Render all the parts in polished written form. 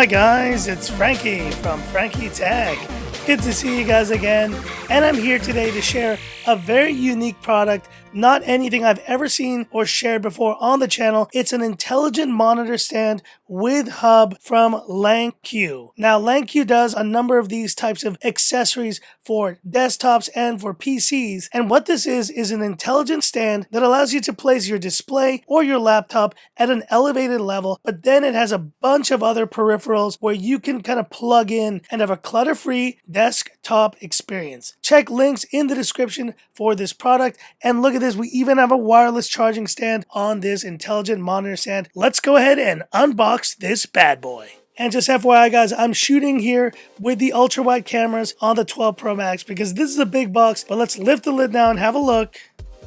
Hi guys, it's Frankie from Frankie Tech. Good to see you guys again, and I'm here today to share a very unique product, not anything I've ever seen or shared before on the channel. It's an intelligent monitor stand with hub from LANQ. Now, LANQ does a number of these types of accessories for desktops and for PCs, and what this is an intelligent stand that allows you to place your display or your laptop at an elevated level, but then it has a bunch of other peripherals where you can kind of plug in and have a clutter-free desktop experience. Check links in the description for this product, and look at this, we even have a wireless charging stand on this intelligent monitor stand. Let's go ahead and unbox this bad boy. And just FYI guys, I'm shooting here with the ultra wide cameras on the 12 Pro Max because this is a big box, but let's lift the lid now and have a look.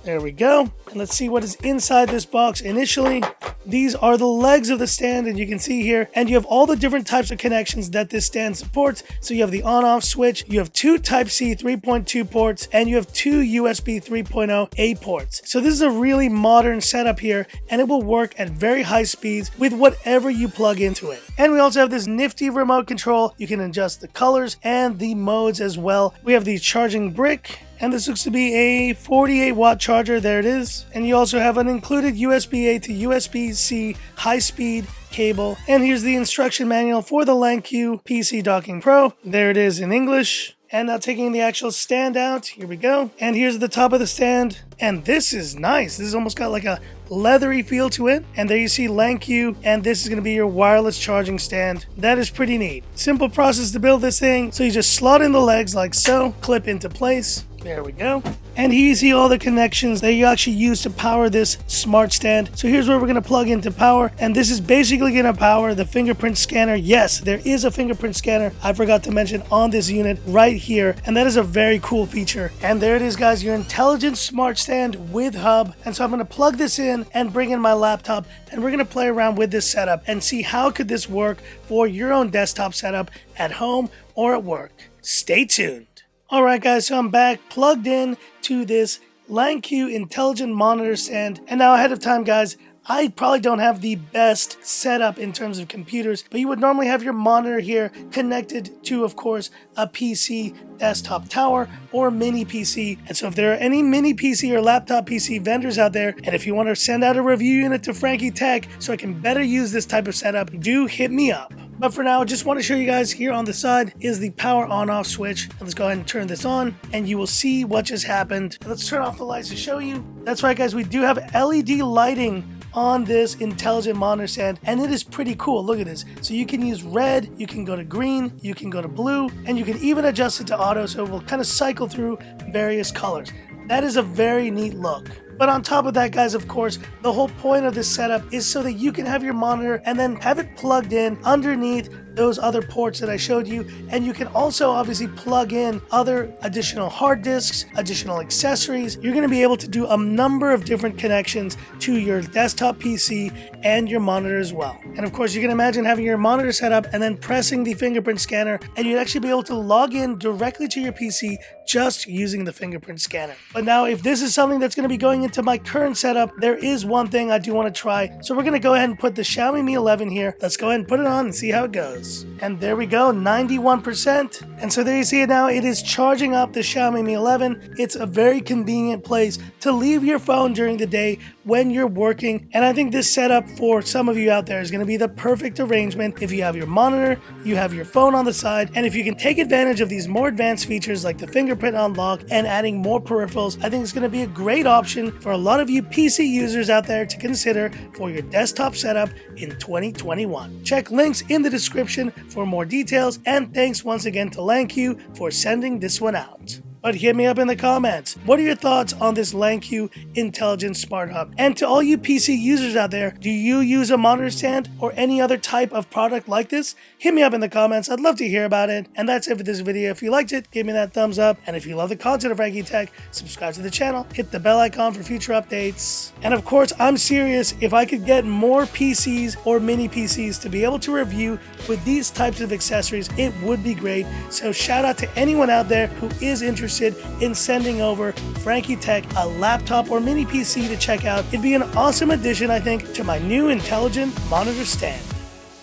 There we go. And let's see what is inside this box initially. These are the legs of the stand, and you can see here, and you have all the different types of connections that this stand supports. So you have the on-off switch, you have two Type-C 3.2 ports, and you have two USB 3.0 A ports. So this is a really modern setup here, and it will work at very high speeds with whatever you plug into it. And we also have this nifty remote control. You can adjust the colors and the modes as well. We have the charging brick, and this looks to be a 48 watt charger. There it is. And you also have an included USB-A to USB-C high-speed cable. And here's the instruction manual for the LANQ PCDock Pro. There it is in English. And now taking the actual stand out, here we go. And here's the top of the stand. And this is nice. This has almost got like a leathery feel to it. And there you see LANQ, and this is going to be your wireless charging stand. That is pretty neat. Simple process to build this thing. So you just slot in the legs like so, clip into place. There we go. And here you see all the connections that you actually use to power this smart stand. So here's where we're going to plug into power. And this is basically going to power the fingerprint scanner. Yes, there is a fingerprint scanner I forgot to mention on this unit right here. And that is a very cool feature. And there it is, guys, your intelligent smart stand with hub. And so I'm going to plug this in and bring in my laptop. And we're going to play around with this setup and see how could this work for your own desktop setup at home or at work. Stay tuned. Alright guys, so I'm back plugged in to this LANQ intelligent monitor stand, and now ahead of time guys, I probably don't have the best setup in terms of computers, but you would normally have your monitor here connected to, of course, a PC desktop tower or mini PC. And so if there are any mini PC or laptop PC vendors out there, and if you want to send out a review unit to Frankie Tech so I can better use this type of setup, do hit me up. But for now, I just want to show you guys here on the side is the power on-off switch. Let's go ahead and turn this on, and you will see what just happened. Let's turn off the lights to show you. That's right, guys, we do have LED lighting on this intelligent monitor stand, and it is pretty cool. Look at this. So you can use red, you can go to green, you can go to blue, and you can even adjust it to auto, so it will kind of cycle through various colors. That is a very neat look. But on top of that, guys, of course, the whole point of this setup is so that you can have your monitor and then have it plugged in underneath those other ports that I showed you. And you can also obviously plug in other additional hard disks, additional accessories. You're going to be able to do a number of different connections to your desktop PC and your monitor as well. And of course, you can imagine having your monitor set up and then pressing the fingerprint scanner, and you'd actually be able to log in directly to your PC just using the fingerprint scanner. But now, if this is something that's going to be going into my current setup, there is one thing I do want to try. So we're going to go ahead and put the Xiaomi Mi 11 here. Let's go ahead and put it on and see how it goes. And there we go, 91%. And so there you see it now. It is charging up the Xiaomi Mi 11. It's a very convenient place to leave your phone during the day when you're working. And I think this setup for some of you out there is going to be the perfect arrangement if you have your monitor, you have your phone on the side, and if you can take advantage of these more advanced features like the fingerprint unlock and adding more peripherals. I think it's going to be a great option for a lot of you PC users out there to consider for your desktop setup in 2021. Check links in the description for more details, and thanks once again to LANQ for sending this one out. But hit me up in the comments. What are your thoughts on this LANQ Intelligent Smart Hub? And to all you PC users out there, do you use a monitor stand or any other type of product like this? Hit me up in the comments. I'd love to hear about it. And that's it for this video. If you liked it, give me that thumbs up. And if you love the content of Frankie Tech, subscribe to the channel, hit the bell icon for future updates. And of course, I'm serious. If I could get more PCs or mini PCs to be able to review with these types of accessories, it would be great. So shout out to anyone out there who is interested in sending over Frankie Tech a laptop or mini PC to check out. It'd be an awesome addition, I think, to my new intelligent monitor stand.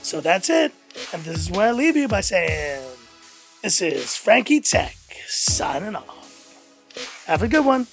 So that's it. And this is where I leave you by saying, this is Frankie Tech signing off. Have a good one.